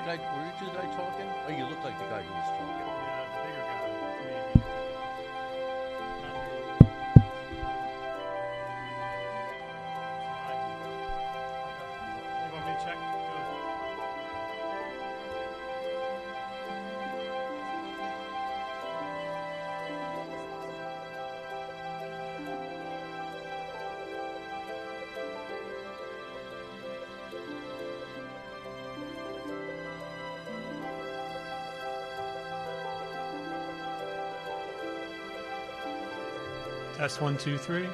guy? Were you two guys talking? Oh, you look like the guy who was talking. Yeah, the bigger guy. You want me to check? Test 1, 2, 3.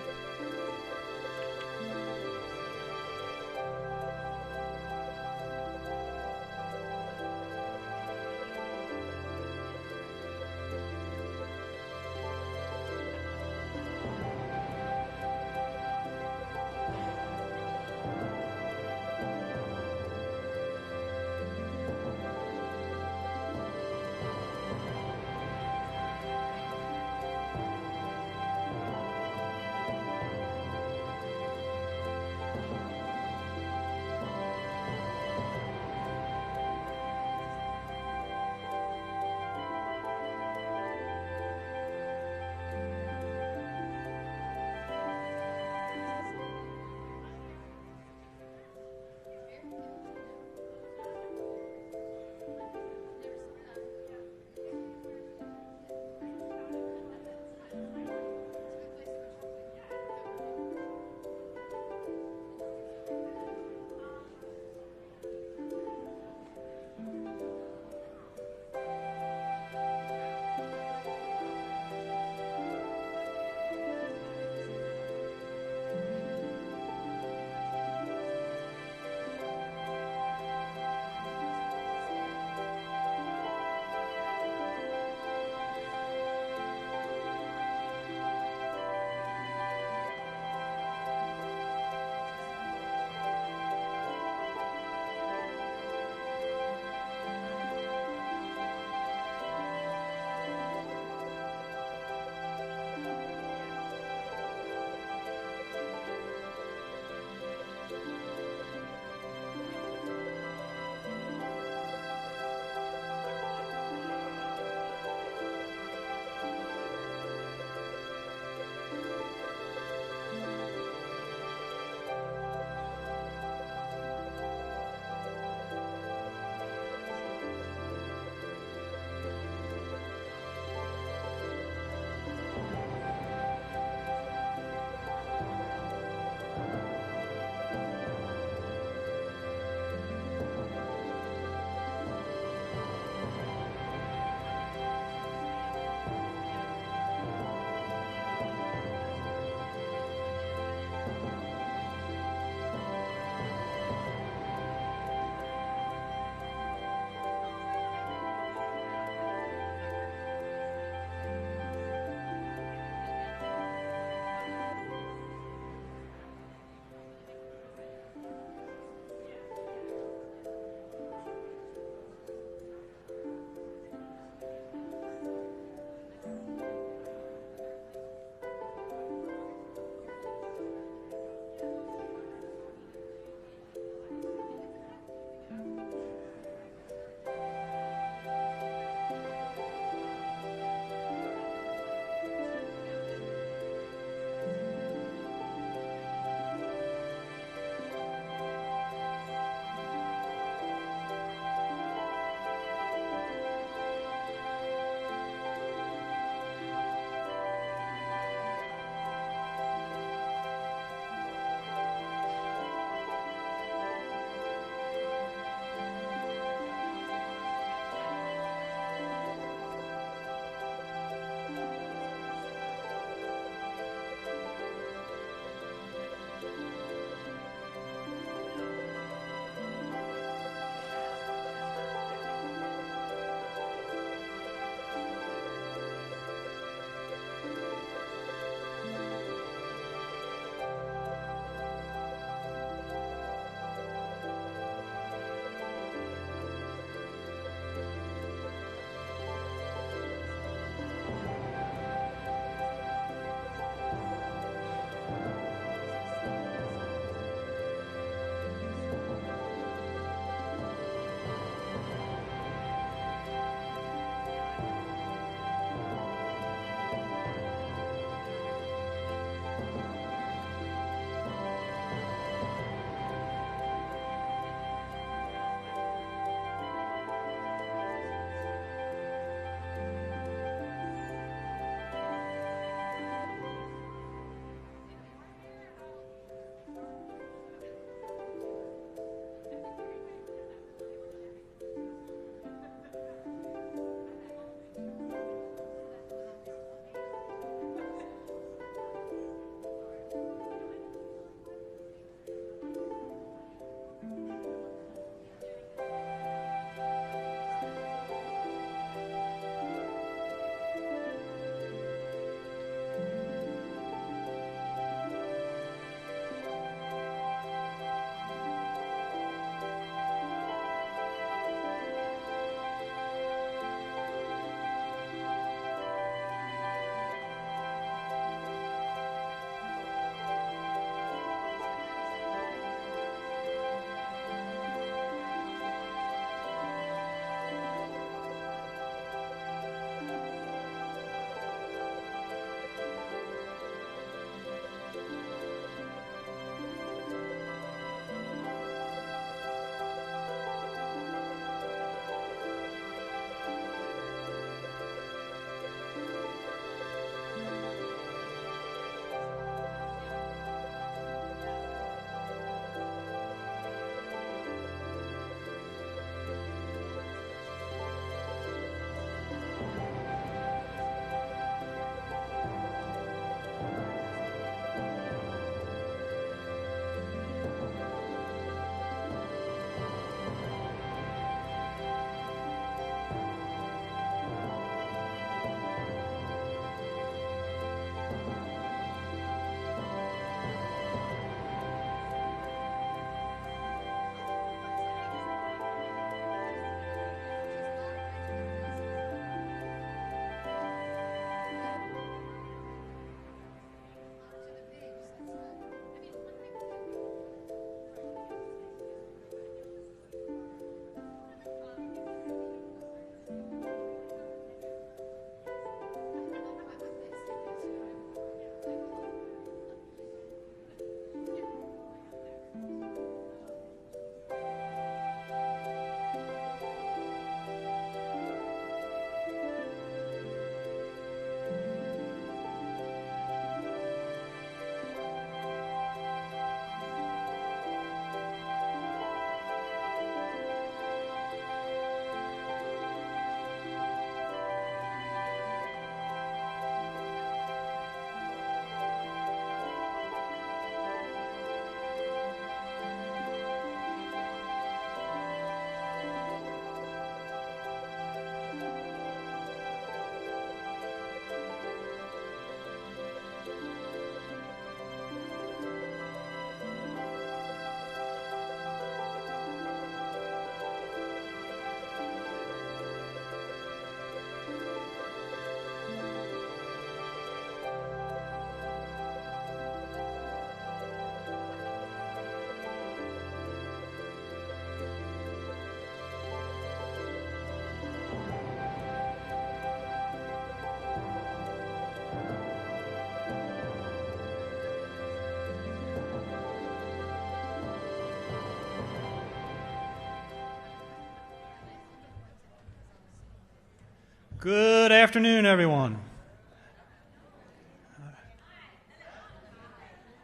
Good afternoon, everyone.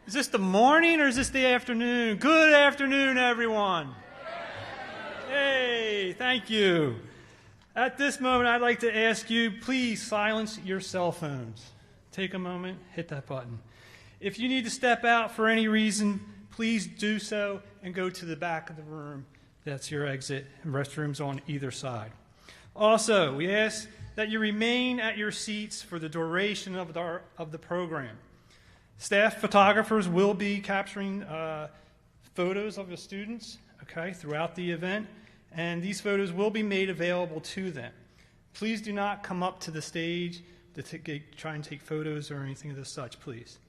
Is this the morning or is this the afternoon? Good afternoon, everyone. Hey, thank you. At this moment, I'd like to ask you, please silence your cell phones. Take a moment, hit that button. If you need to step out for any reason, please do so and go to the back of the room. That's your exit, and restrooms on either side. Also, we ask that you remain at your seats for the duration of the program. Staff photographers will be capturing photos of the students, throughout the event, and these photos will be made available to them. Please do not come up to the stage to try and take photos or anything of the such, please.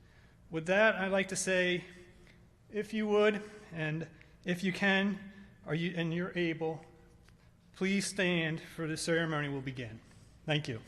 With that, I'd like to say, if you would, and if you can, and you're able, please stand for the ceremony will begin. Thank you.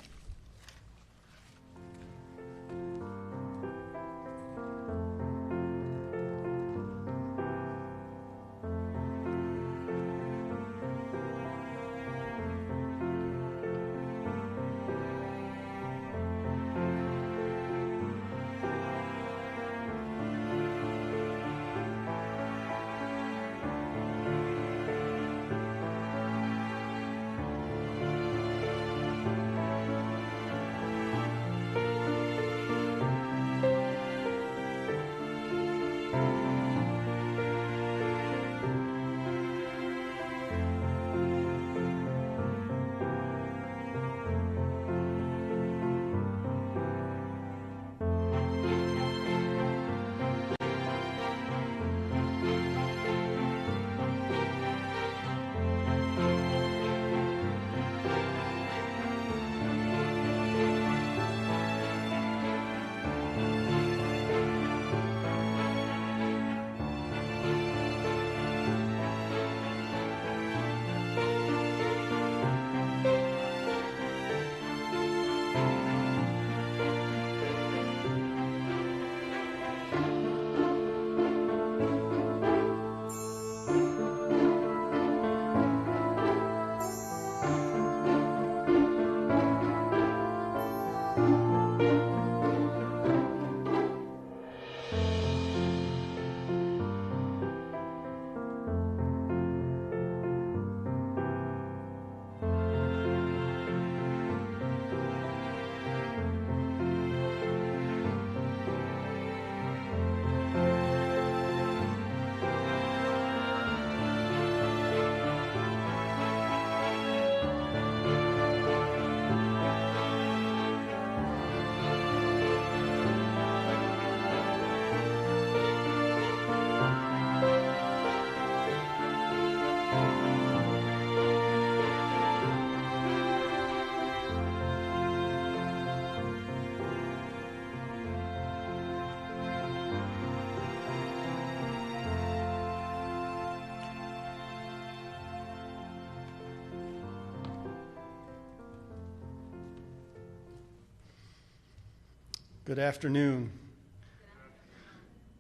Good afternoon.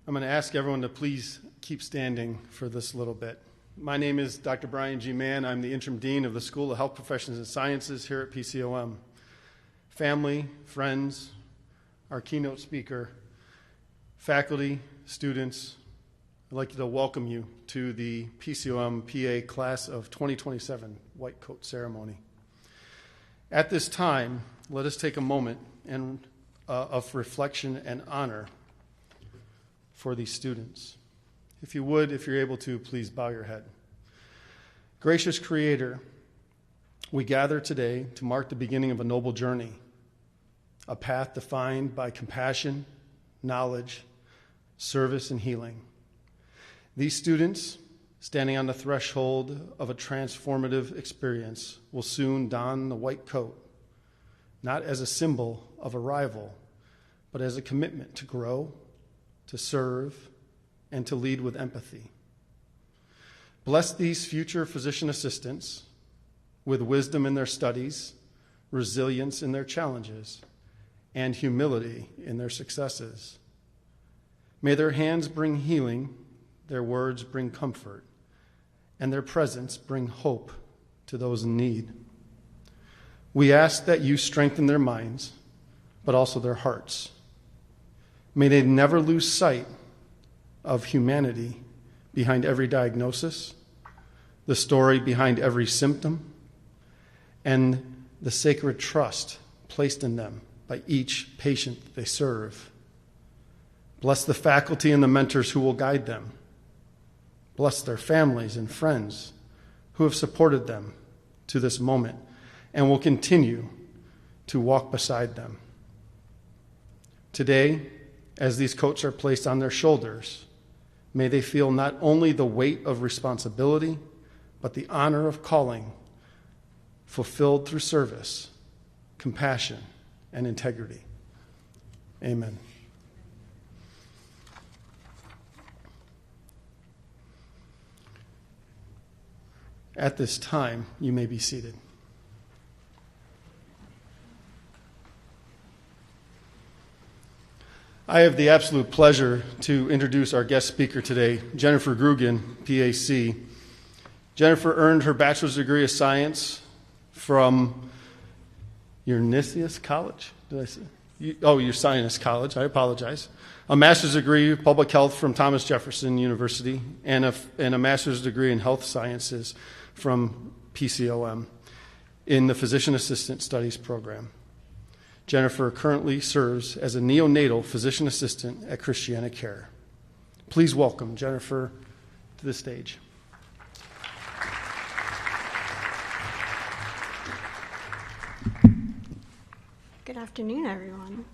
I'm going to ask everyone to please keep standing for this little bit. My name is Dr. Brian G. Mann. I'm the Interim Dean of the School of Health Professions and Sciences here at PCOM. Family, friends, our keynote speaker, faculty, students, I'd like to welcome you to the PCOM PA Class of 2027 White Coat Ceremony. At this time, let us take a moment of reflection and honor for these students. If you would, if you're able to, please bow your head. Gracious Creator, we gather today to mark the beginning of a noble journey, a path defined by compassion, knowledge, service, and healing. These students, standing on the threshold of a transformative experience, will soon don the white coat, not as a symbol of arrival, but as a commitment to grow, to serve, and to lead with empathy. Bless these future physician assistants with wisdom in their studies, resilience in their challenges, and humility in their successes. May their hands bring healing, their words bring comfort, and their presence bring hope to those in need. We ask that you strengthen their minds, but also their hearts. May they never lose sight of humanity behind every diagnosis, the story behind every symptom, and the sacred trust placed in them by each patient they serve. Bless the faculty and the mentors who will guide them. Bless their families and friends who have supported them to this moment and will continue to walk beside them. Today, as these coats are placed on their shoulders, may they feel not only the weight of responsibility, but the honor of calling fulfilled through service, compassion, and integrity. Amen. At this time, you may be seated. I have the absolute pleasure to introduce our guest speaker today, Jennifer Grugan, PAC. Jennifer earned her bachelor's degree of science from Unisys College. Did I say? Unisys College. I apologize. A master's degree of public health from Thomas Jefferson University, and a master's degree in health sciences from PCOM in the Physician Assistant Studies program. Jennifer currently serves as a neonatal physician assistant at Christiana Care. Please welcome Jennifer to the stage. Good afternoon, everyone.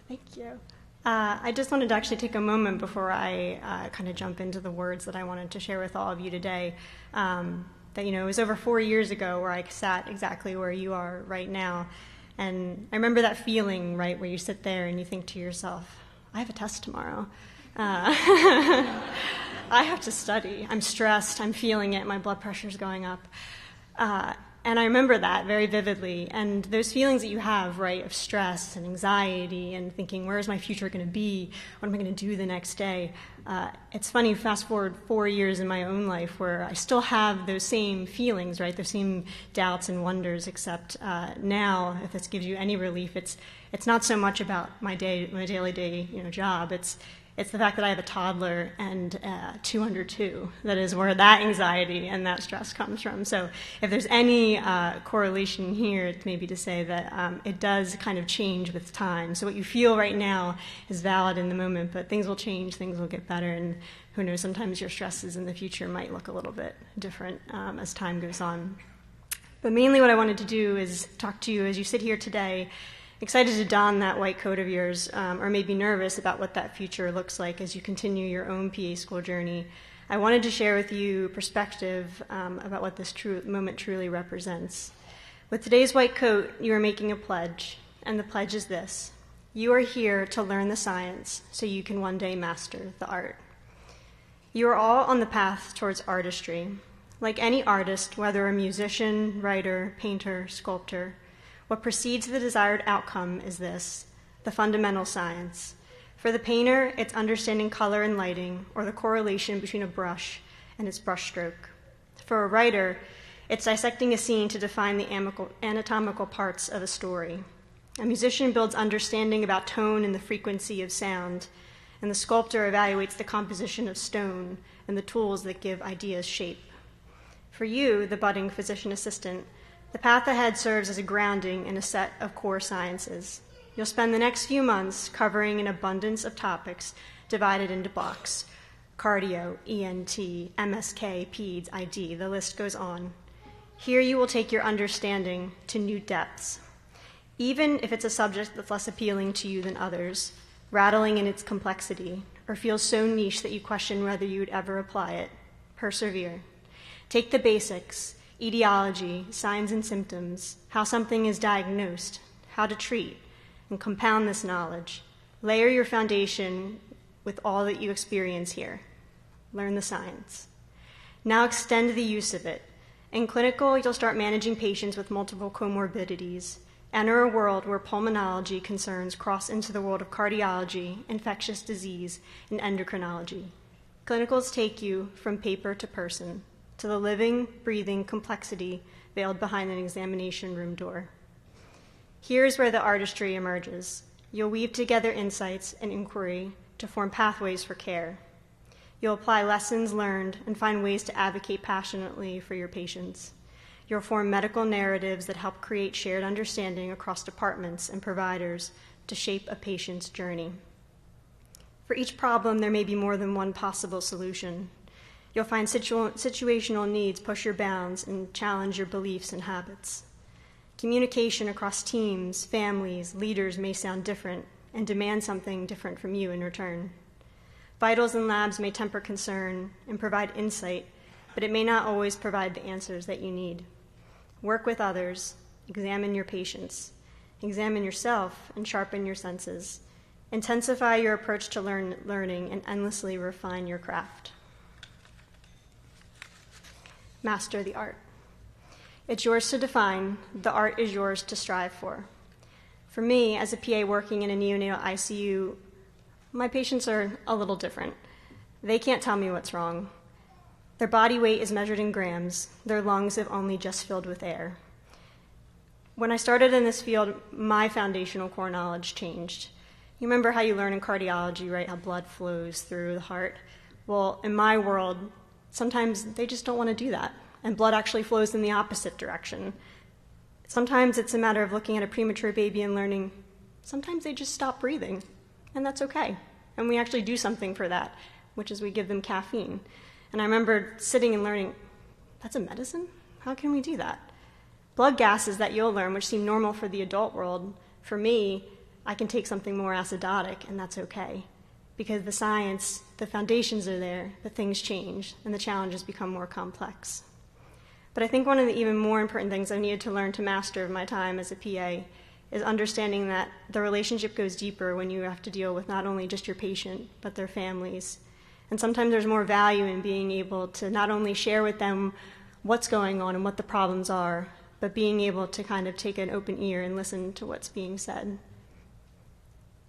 Thank you. I just wanted to actually take a moment before I kind of jump into the words that I wanted to share with all of you today. It was over 4 years ago where I sat exactly where you are right now. And I remember that feeling, right, where you sit there and you think to yourself, I have a test tomorrow. I have to study. I'm stressed. I'm feeling it. My blood pressure's going up. And I remember that very vividly. And those feelings that you have, right, of stress and anxiety and thinking, where is my future going to be? What am I going to do the next day? It's funny, fast forward 4 years in my own life where I still have those same feelings, right, those same doubts and wonders, except now, if this gives you any relief, it's not so much about my daily day job. It's the fact that I have a toddler and 202. That is where that anxiety and that stress comes from. So if there's any correlation here, it's maybe to say that it does kind of change with time. So what you feel right now is valid in the moment, but things will change, things will get better, and who knows, sometimes your stresses in the future might look a little bit different as time goes on. But mainly what I wanted to do is talk to you as you sit here today, excited to don that white coat of yours, or maybe nervous about what that future looks like as you continue your own PA school journey. I wanted to share with you perspective about what this moment truly represents. With today's white coat, you are making a pledge, and the pledge is this. You are here to learn the science so you can one day master the art. You are all on the path towards artistry. Like any artist, whether a musician, writer, painter, sculptor, what precedes the desired outcome is this, the fundamental science. For the painter, it's understanding color and lighting, or the correlation between a brush and its brushstroke. For a writer, it's dissecting a scene to define the anatomical parts of a story. A musician builds understanding about tone and the frequency of sound, and the sculptor evaluates the composition of stone and the tools that give ideas shape. For you, the budding physician assistant, the path ahead serves as a grounding in a set of core sciences. You'll spend the next few months covering an abundance of topics divided into blocks: cardio, ENT, MSK, PEDS, ID, the list goes on. Here you will take your understanding to new depths. Even if it's a subject that's less appealing to you than others, rattling in its complexity, or feels so niche that you question whether you would ever apply it, persevere. Take the basics, etiology, signs and symptoms, how something is diagnosed, how to treat, and compound this knowledge. Layer your foundation with all that you experience here. Learn the science. Now extend the use of it. In clinical, you'll start managing patients with multiple comorbidities. Enter a world where pulmonology concerns cross into the world of cardiology, infectious disease, and endocrinology. Clinicals take you from paper to person. to the living, breathing complexity veiled behind an examination room door. Here's where the artistry emerges. You'll weave together insights and inquiry to form pathways for care. You'll apply lessons learned and find ways to advocate passionately for your patients. You'll form medical narratives that help create shared understanding across departments and providers to shape a patient's journey. For each problem, there may be more than one possible solution. You'll find situational needs push your bounds and challenge your beliefs and habits. Communication across teams, families, leaders may sound different and demand something different from you in return. Vitals and labs may temper concern and provide insight, but it may not always provide the answers that you need. Work with others, examine your patients, examine yourself, and sharpen your senses. Intensify your approach to learning and endlessly refine your craft. Master the art. It's yours to define. The art is yours to strive for. For me, as a PA working in a neonatal ICU, my patients are a little different. They can't tell me what's wrong. Their body weight is measured in grams. Their lungs have only just filled with air. When I started in this field, my foundational core knowledge changed. You remember how you learn in cardiology, right, how blood flows through the heart? Well, in my world, sometimes they just don't want to do that, and blood actually flows in the opposite direction. Sometimes it's a matter of looking at a premature baby and learning, sometimes they just stop breathing, and that's okay. And we actually do something for that, which is we give them caffeine. And I remember sitting and learning, that's a medicine? How can we do that? Blood gases that you'll learn, which seem normal for the adult world, for me, I can take something more acidotic, and that's okay. Because the science, the foundations are there, but things change, and the challenges become more complex. But I think one of the even more important things I've needed to learn to master of my time as a PA is understanding that the relationship goes deeper when you have to deal with not only just your patient, but their families. And sometimes there's more value in being able to not only share with them what's going on and what the problems are, but being able to kind of take an open ear and listen to what's being said.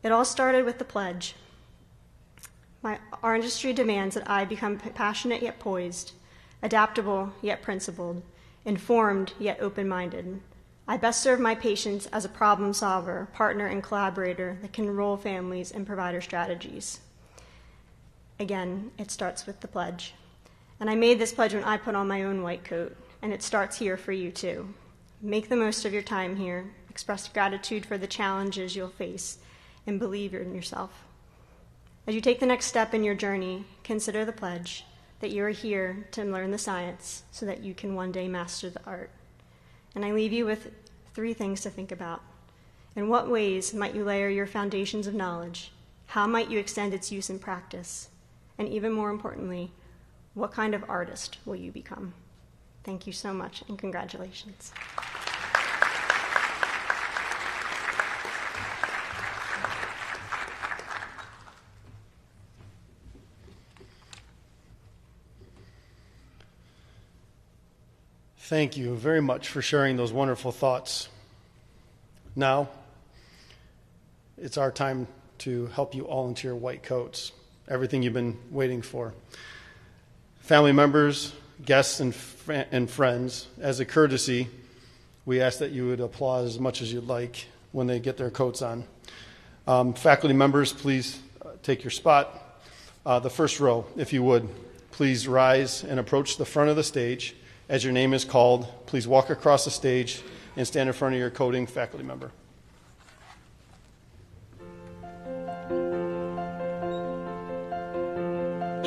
It all started with the pledge. Our industry demands that I become passionate yet poised, adaptable yet principled, informed yet open-minded. I best serve my patients as a problem solver, partner, and collaborator that can enroll families in provider strategies. Again, it starts with the pledge. And I made this pledge when I put on my own white coat, and it starts here for you too. Make the most of your time here, express gratitude for the challenges you'll face, and believe in yourself. As you take the next step in your journey, consider the pledge that you are here to learn the science so that you can one day master the art. And I leave you with 3 things to think about. In what ways might you layer your foundations of knowledge? How might you extend its use in practice? And even more importantly, what kind of artist will you become? Thank you so much, and congratulations. Thank you very much for sharing those wonderful thoughts. Now, it's our time to help you all into your white coats, everything you've been waiting for. Family members, guests, and friends, as a courtesy, we ask that you would applaud as much as you'd like when they get their coats on. Faculty members, please take your spot. The first row, if you would, please rise and approach the front of the stage. As your name is called, please walk across the stage and stand in front of your coding faculty member.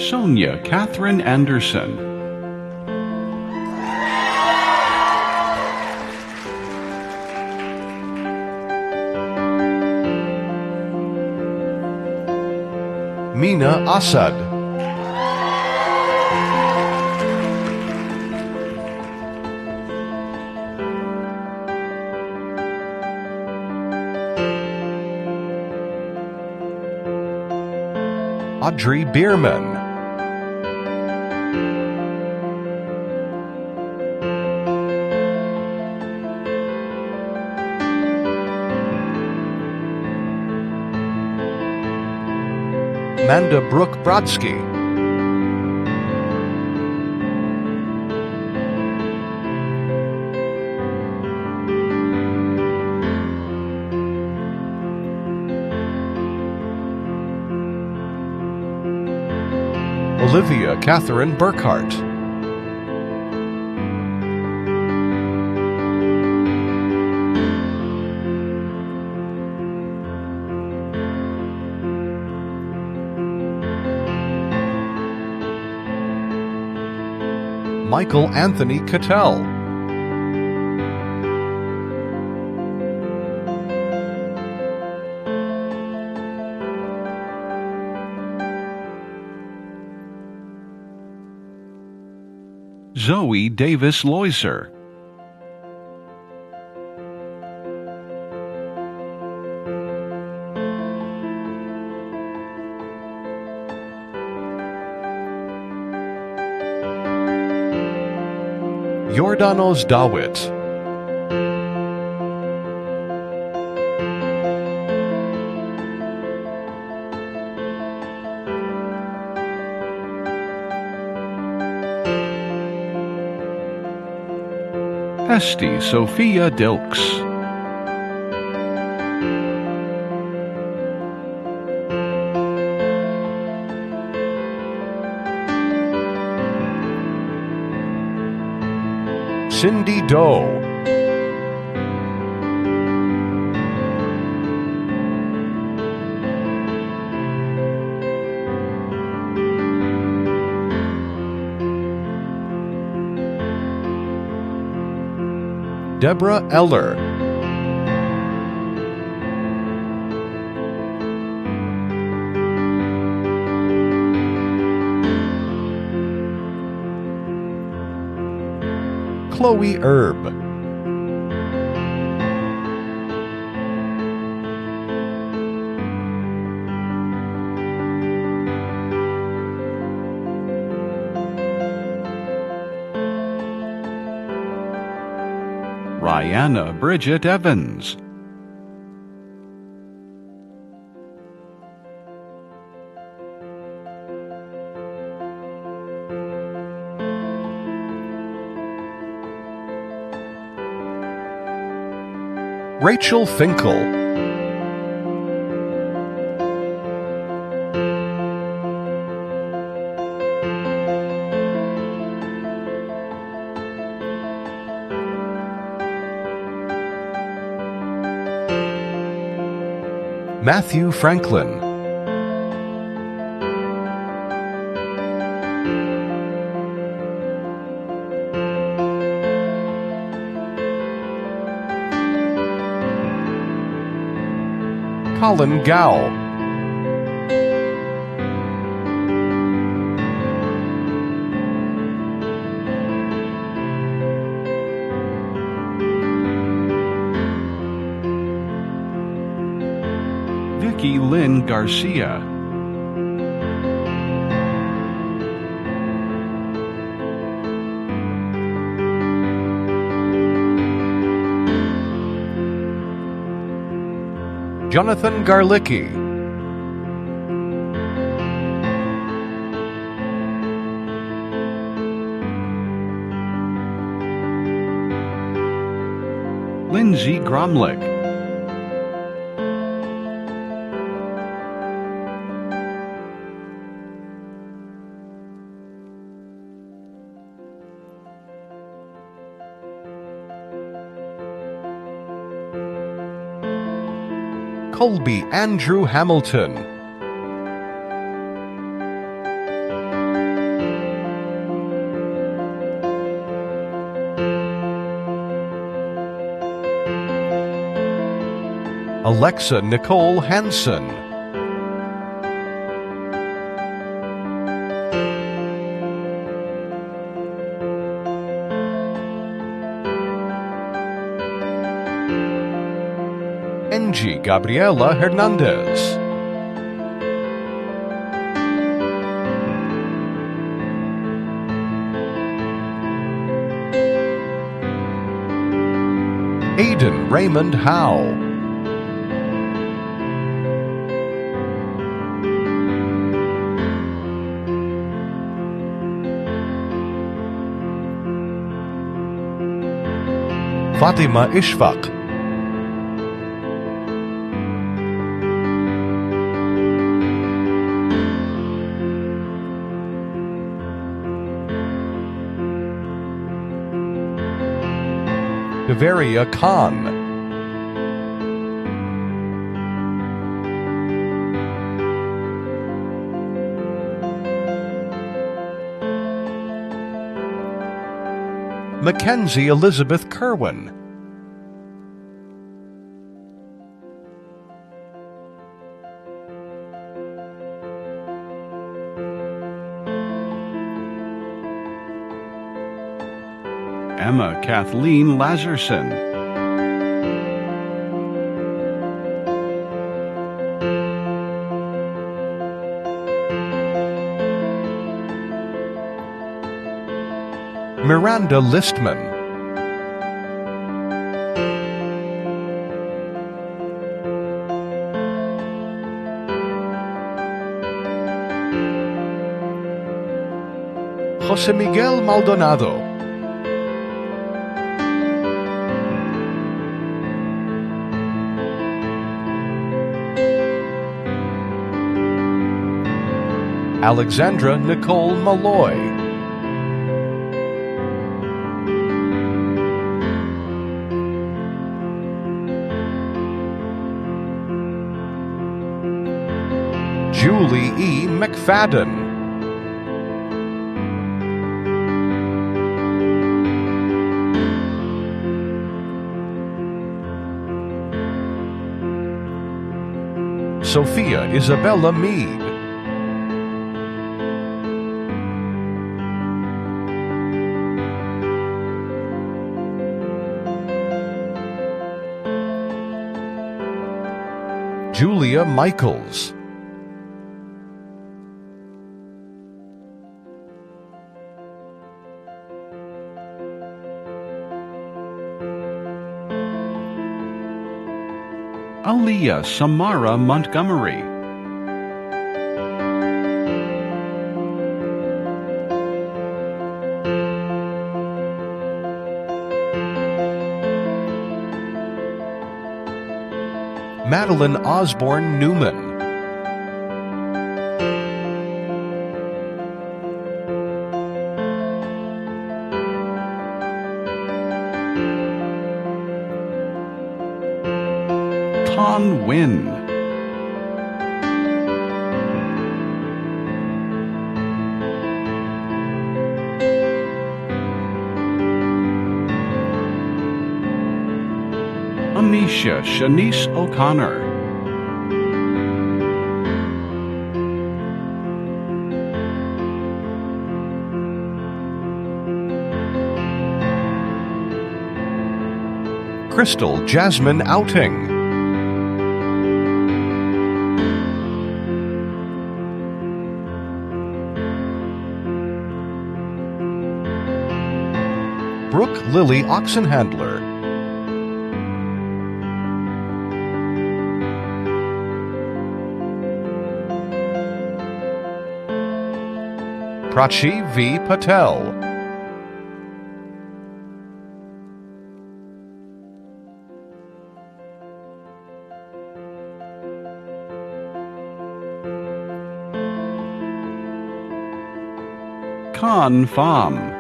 Sonia Catherine Anderson. Mina Assad. Audrey Bierman. Amanda Brooke Brodsky. Olivia Catherine Burkhart. Michael Anthony Cattell. Zoe Davis Loiser. Jordanos Dawit. Esti Sophia Dilks. Cindy Doe. Deborah Eller. Chloe Erb. Rihanna Bridget Evans. Rachel Finkel. Matthew Franklin. Colin Gow. Vicky Lynn Garcia. Jonathan Garlicki. Lindsay Gromlick. Colby Andrew Hamilton. Alexa Nicole Hansen. Angie Gabriela Hernandez. Aidan Raymond Howe. Fatima Ishfaq. Deveria Khan, Mackenzie Elizabeth Kerwin, Emma Kathleen Lazarson, Miranda Listman, Jose Miguel Maldonado, Alexandra Nicole Malloy, Julie E. McFadden, Sophia Isabella Mead, Julia Michaels, Aliyah Samara Montgomery, Madeline Osborne Newman, Ton Wynn, Amisha Shanice O'Connor, Crystal Jasmine Outing, Brooke Lily Oxenhandler, Prachi V. Patel, Khan Pham,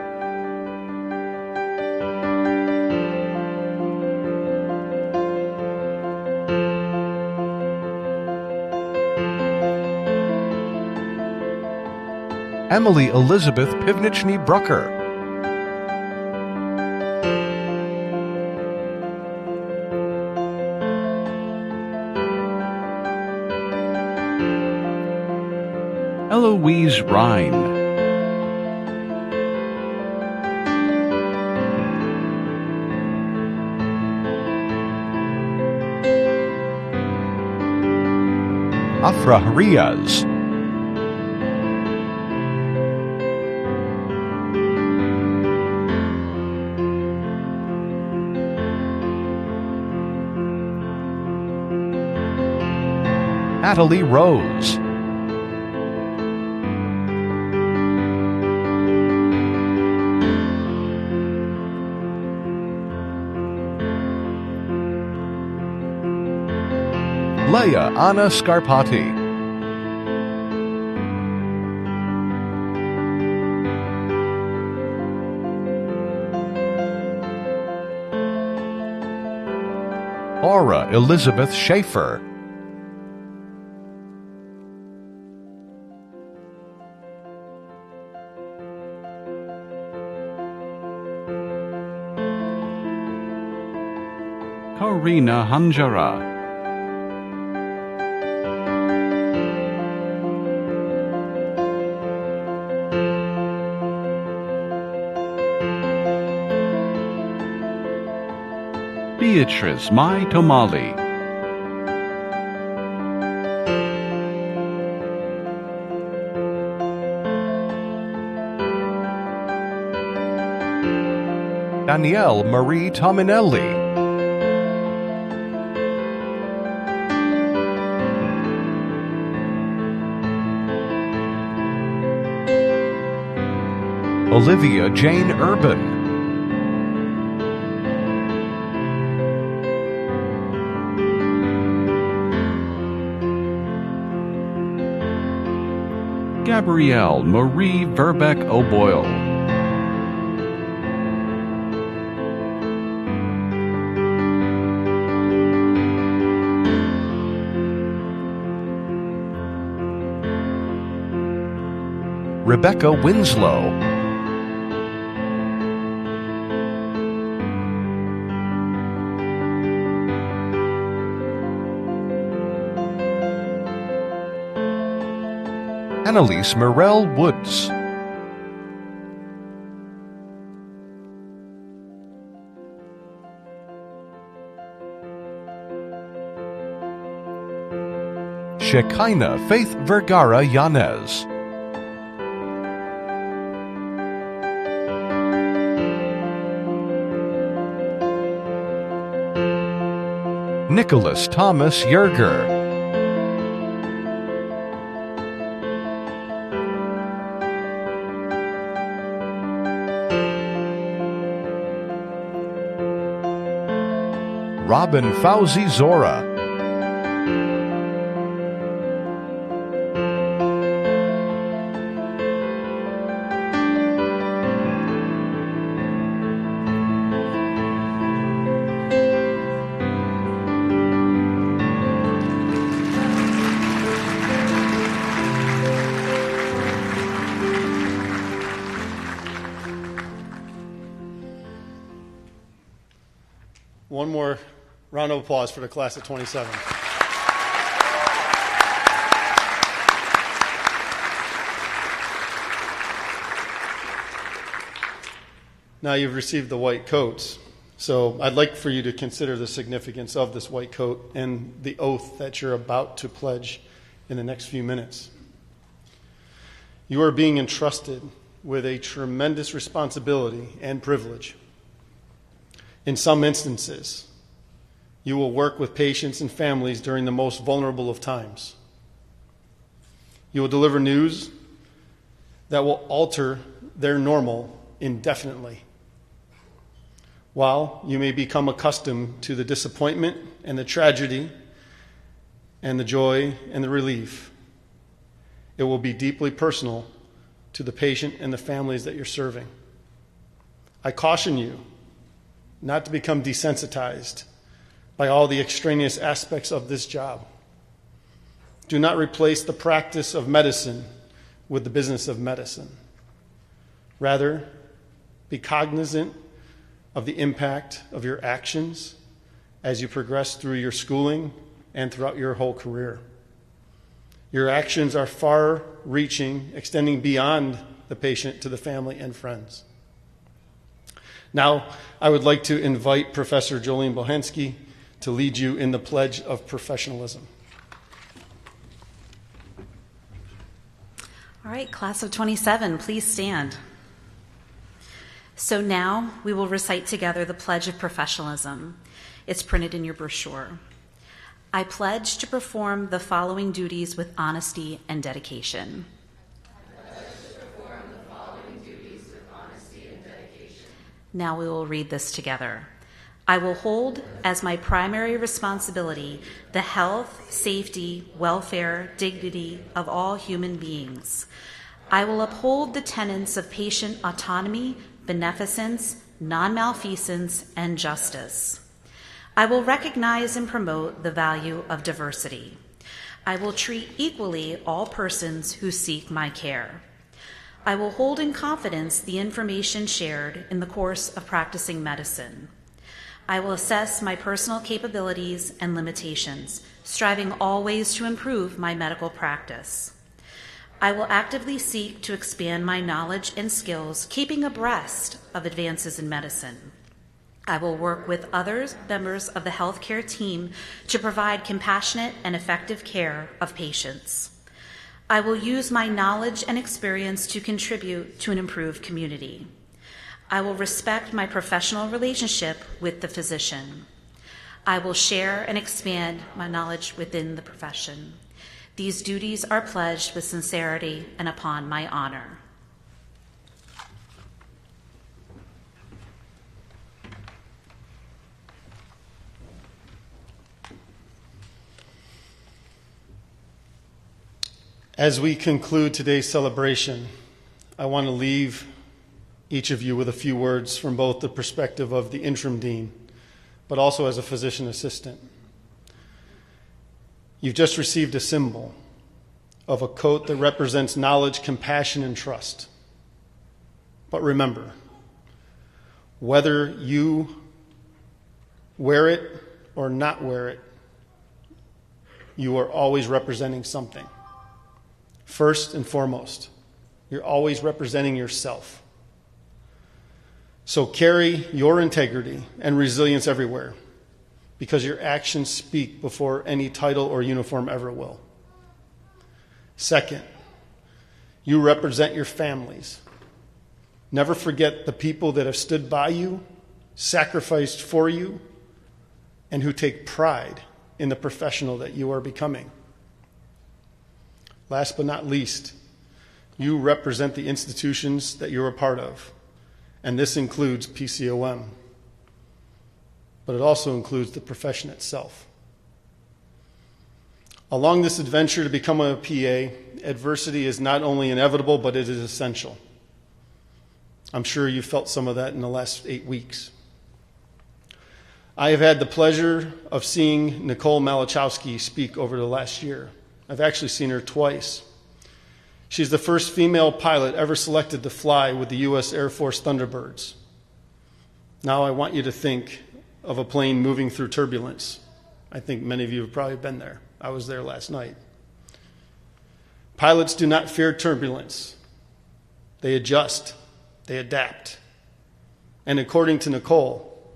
Emily Elizabeth Pivnichny Brucker, Eloise Rhine, Afra Riaz, Natalie Rose, Leia Anna Scarpati, Aura Elizabeth Schaefer. Karina Hanjara. Beatrice Mai Tomali. Danielle Marie Tominelli. Olivia Jane Urban. Gabrielle Marie Verbeck O'Boyle. Rebecca Winslow. Annalise Morel Woods. Shekinah Faith Vergara Yanez. Nicholas Thomas Yerger. Robin Fauzi Zora. One more round of applause for the class of 27. Now you've received the white coats, so I'd like for you to consider the significance of this white coat and the oath that you're about to pledge in the next few minutes. You are being entrusted with a tremendous responsibility and privilege. In some instances, you will work with patients and families during the most vulnerable of times. You will deliver news that will alter their normal indefinitely. While you may become accustomed to the disappointment and the tragedy and the joy and the relief, it will be deeply personal to the patient and the families that you're serving. I caution you not to become desensitized by all the extraneous aspects of this job. Do not replace the practice of medicine with the business of medicine. Rather, be cognizant of the impact of your actions as you progress through your schooling and throughout your whole career. Your actions are far-reaching, extending beyond the patient to the family and friends. Now, I would like to invite Professor Jolene Bohansky to lead you in the Pledge of Professionalism. All right, class of 27, please stand. So now we will recite together the Pledge of Professionalism. It's printed in your brochure. I pledge to perform the following duties with honesty and dedication. Now we will read this together. I will hold as my primary responsibility the health, safety, welfare, dignity of all human beings. I will uphold the tenets of patient autonomy, beneficence, non-malfeasance, and justice. I will recognize and promote the value of diversity. I will treat equally all persons who seek my care. I will hold in confidence the information shared in the course of practicing medicine. I will assess my personal capabilities and limitations, striving always to improve my medical practice. I will actively seek to expand my knowledge and skills, keeping abreast of advances in medicine. I will work with other members of the healthcare team to provide compassionate and effective care of patients. I will use my knowledge and experience to contribute to an improved community. I will respect my professional relationship with the physician. I will share and expand my knowledge within the profession. These duties are pledged with sincerity and upon my honor. As we conclude today's celebration, I want to leave each of you with a few words from both the perspective of the interim dean, but also as a physician assistant. You've just received a symbol of a coat that represents knowledge, compassion, and trust. But remember, whether you wear it or not wear it, you are always representing something. First and foremost, you're always representing yourself. So carry your integrity and resilience everywhere, because your actions speak before any title or uniform ever will. Second, you represent your families. Never forget the people that have stood by you, sacrificed for you, and who take pride in the professional that you are becoming. Last but not least, you represent the institutions that you're a part of, and this includes PCOM, but it also includes the profession itself. Along this adventure to become a PA, adversity is not only inevitable, but it is essential. I'm sure you felt some of that in the last 8 weeks. I have had the pleasure of seeing Nicole Malachowski speak over the last year. I've actually seen her twice. She's the first female pilot ever selected to fly with the U.S. Air Force Thunderbirds. Now I want you to think of a plane moving through turbulence. I think many of you have probably been there. I was there last night. Pilots do not fear turbulence. They adjust. They adapt. And according to Nicole,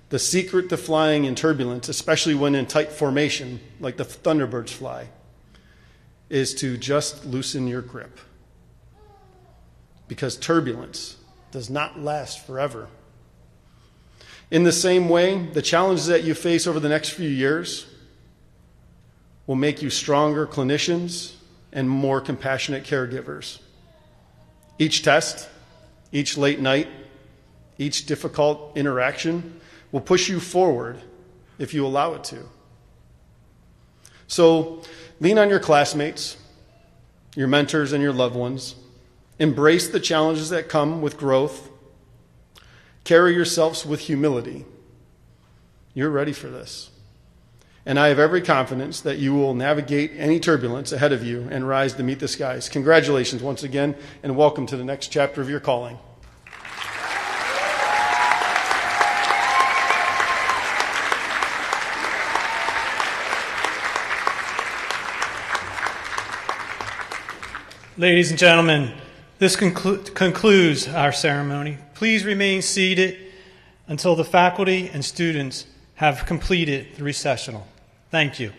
the secret to flying in turbulence, especially when in tight formation, like the Thunderbirds fly, is to just loosen your grip. Because turbulence does not last forever. In the same way, the challenges that you face over the next few years will make you stronger clinicians and more compassionate caregivers. Each test, each late night, each difficult interaction will push you forward if you allow it to. So lean on your classmates, your mentors, and your loved ones. Embrace the challenges that come with growth. Carry yourselves with humility. You're ready for this. And I have every confidence that you will navigate any turbulence ahead of you and rise to meet the skies. Congratulations once again, and welcome to the next chapter of your calling. Ladies and gentlemen, this concludes our ceremony. Please remain seated until the faculty and students have completed the recessional. Thank you.